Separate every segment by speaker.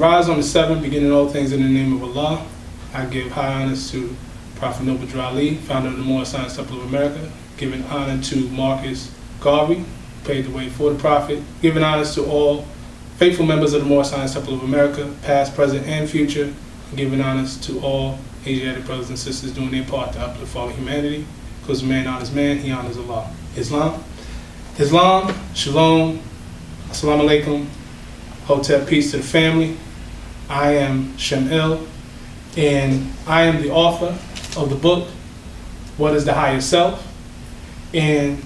Speaker 1: rise on the seventh, beginning all things in the name of Allah. I give high honors to Prophet Noble Drew Ali, founder of the Moorish Science Temple of America, giving honor to Marcus Garvey, paved the way for the Prophet, giving honors to all faithful members of the Moorish Science Temple of America, past, present, and future, and giving honors to all Asiatic brothers and sisters doing their part to uplift all humanity, because man honors man, he honors Allah. Islam, Shalom, Assalamu alaikum, Hotep, peace to the family. I am Shamil, and I am the author of the book, What is the Higher Self? And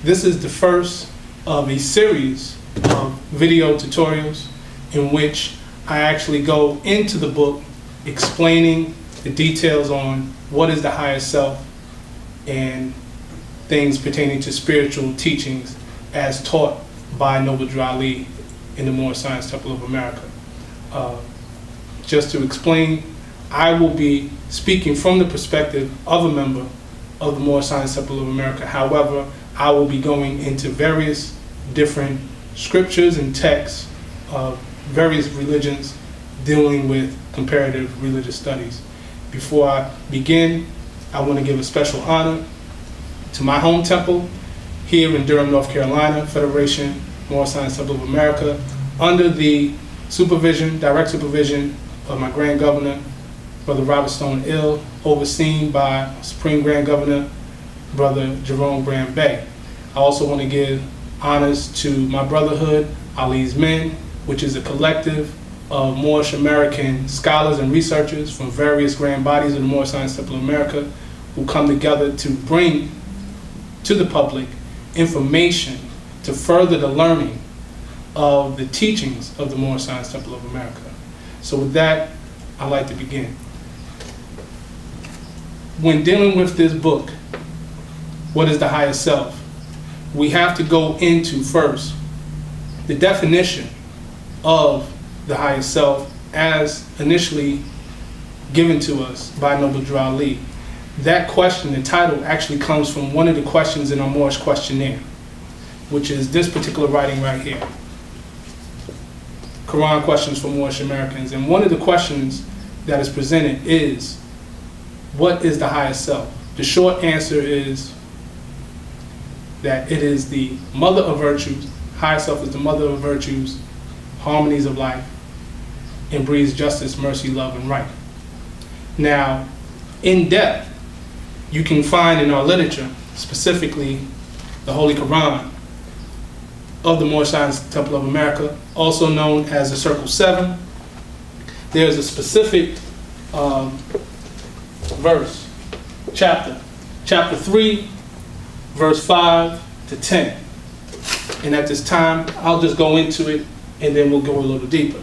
Speaker 1: this is the first of a series of video tutorials in which I actually go into the book explaining the details on what is the higher self and things pertaining to spiritual teachings as taught by Noble Drew Ali in the Moorish Science Temple of America. Just to explain, I will be speaking from the perspective of a member of the Moorish Science Temple of America. However, I will be going into various different scriptures and texts of various religions dealing with comparative religious studies. Before I begin, I want to give a special honor to my home temple here in Durham, North Carolina, Federation Moorish Science Temple of America, under the supervision, direct supervision of my Grand Governor, Brother Robert Stone Ill, overseen by Supreme Grand Governor, Brother Jerome Graham Bey. I also want to give honors to my brotherhood, Ali's Men, which is a collective of Moorish American scholars and researchers from various grand bodies of the Moorish Science Temple of America who come together to bring to the public information to further the learning of the teachings of the Moorish Science Temple of America. So with that, I'd like to begin. When dealing with this book, What is the Higher Self? We have to go into first the definition of the higher self as initially given to us by Noble Drew Ali. That question, the title, actually comes from one of the questions in our Moorish questionnaire, which is this particular writing right here. Quran Questions for Moorish Americans. And one of the questions that is presented is, what is the higher self? The short answer is that it is the mother of virtues. Higher self is the mother of virtues, harmonies of life, and breeds justice, mercy, love, and right. Now, in depth, you can find in our literature, specifically the Holy Quran of the Moorish Science Temple of America, also known as the Circle 7, there's a specific verse, chapter 3, verse 5 to 10. And at this time, I'll just go into it and then we'll go a little deeper.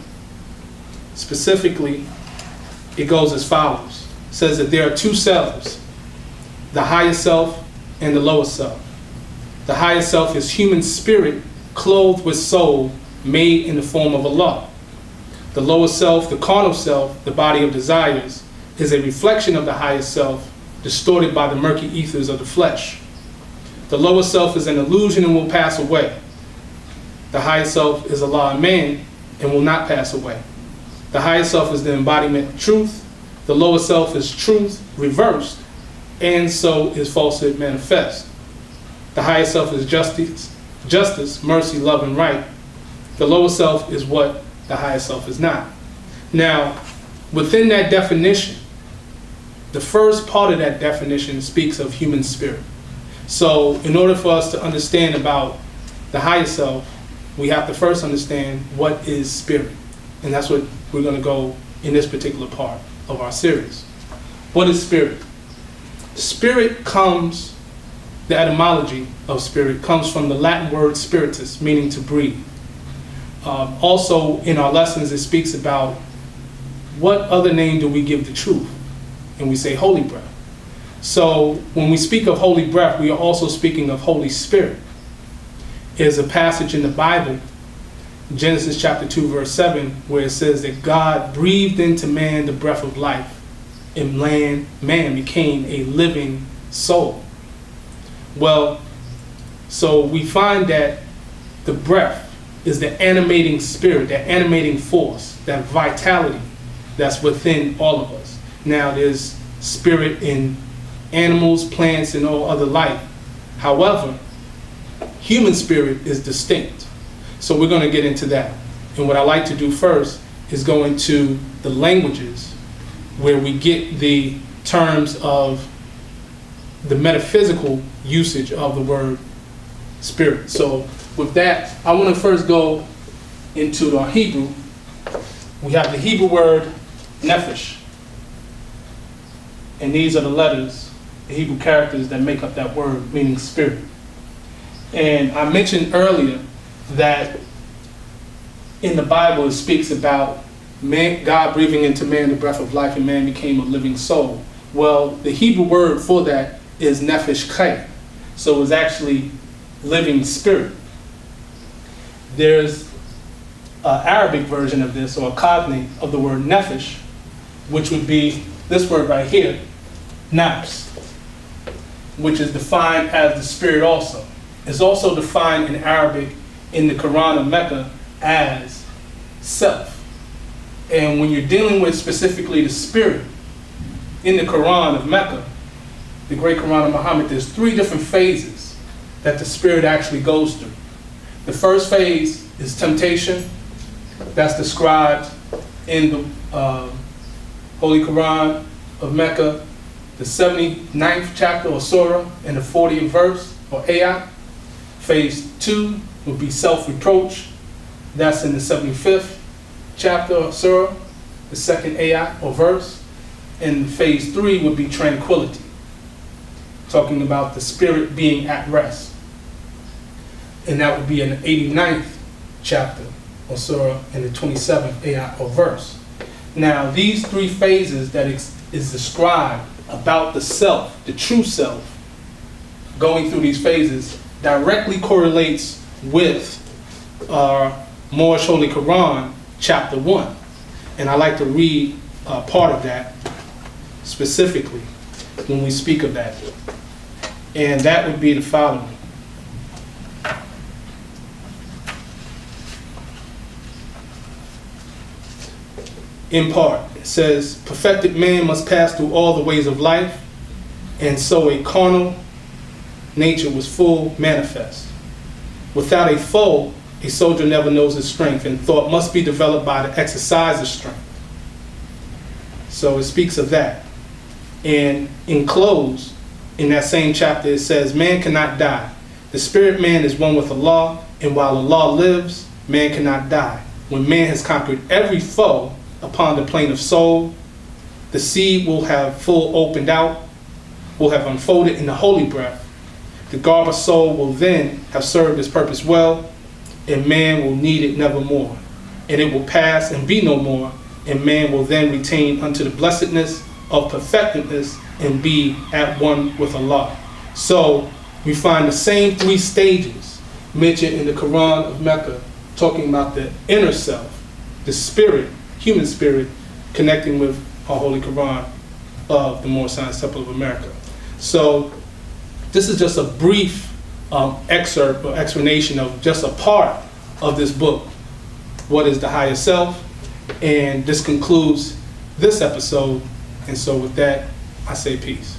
Speaker 1: Specifically, it goes as follows. It says that there are two selves, the higher self and the lower self. The higher self is human spirit clothed with soul, made in the form of Allah. The lower self, the carnal self, the body of desires, is a reflection of the higher self, distorted by the murky ethers of the flesh. The lower self is an illusion and will pass away. The higher self is Allah and man and will not pass away. The higher self is the embodiment of truth. The lower self is truth reversed, and so is falsehood manifest. The higher self is justice, mercy, love, and right. The lower self is what the higher self is not. Now, within that definition, the first part of that definition speaks of human spirit. So in order for us to understand about the higher self, we have to first understand what is spirit. And that's what we're going to go in this particular part of our series. What is spirit? Spirit comes, the etymology of spirit comes from the Latin word spiritus, meaning to breathe. Also in our lessons it speaks about what other name do we give the truth? And we say holy breath. So when we speak of holy breath, we are also speaking of Holy Spirit. There's a passage in the Bible, Genesis chapter 2 verse 7, where it says that God breathed into man the breath of life, and man became a living soul. Well, so we find that the breath is the animating spirit, that animating force, that vitality that's within all of us. Now, there's spirit in animals, plants, and all other life. However, human spirit is distinct. So we're going to get into that. And what I like to do first is go into the languages where we get the terms of the metaphysical usage of the word spirit. So with that, I want to first go into the Hebrew. We have the Hebrew word nephesh. And these are the letters, the Hebrew characters that make up that word, meaning spirit. And I mentioned earlier that in the Bible it speaks about man, God breathing into man the breath of life, and man became a living soul. Well, the Hebrew word for that is nephesh chai. So it's actually living spirit. There's an Arabic version of this, or a cognate of the word nephesh, which would be this word right here, nafs, which is defined as the spirit also. It's also defined in Arabic in the Quran of Mecca as self. And when you're dealing with specifically the spirit in the Quran of Mecca, the great Quran of Muhammad, there's 3 different phases that the spirit actually goes through. The first phase is temptation. That's described in the Holy Quran of Mecca, the 79th chapter or surah, and the 40th verse or ayah. Phase 2 would be self-reproach. That's in the 75th chapter or surah, the 2nd ayah or verse. And phase 3 would be tranquility, talking about the spirit being at rest. And that would be in the 89th chapter or surah, and the 27th ayah or verse. Now, these 3 phases that is described about the self, the true self, going through these phases, directly correlates with our Moorish Holy Quran, chapter 1. And I like to read part of that specifically when we speak of that. And that would be the following. In part, it says, perfected man must pass through all the ways of life, and so a carnal nature was full manifest. Without a foe, a soldier never knows his strength, and thought must be developed by the exercise of strength. So it speaks of that. And in close, in that same chapter, it says, man cannot die. The spirit man is one with Allah, and while Allah lives, man cannot die. When man has conquered every foe upon the plane of soul, the seed will have full opened out, will have unfolded in the holy breath. The garb of soul will then have served its purpose well, and man will need it nevermore. And it will pass and be no more, and man will then retain unto the blessedness of perfectedness and be at one with Allah. So we find the same 3 stages mentioned in the Quran of Mecca, talking about the inner self, the spirit, human spirit, connecting with our Holy Quran of the Moorish Science Temple of America. So this is just a brief excerpt or explanation of just a part of this book, What is the Higher Self? And this concludes this episode. And so with that, I say peace.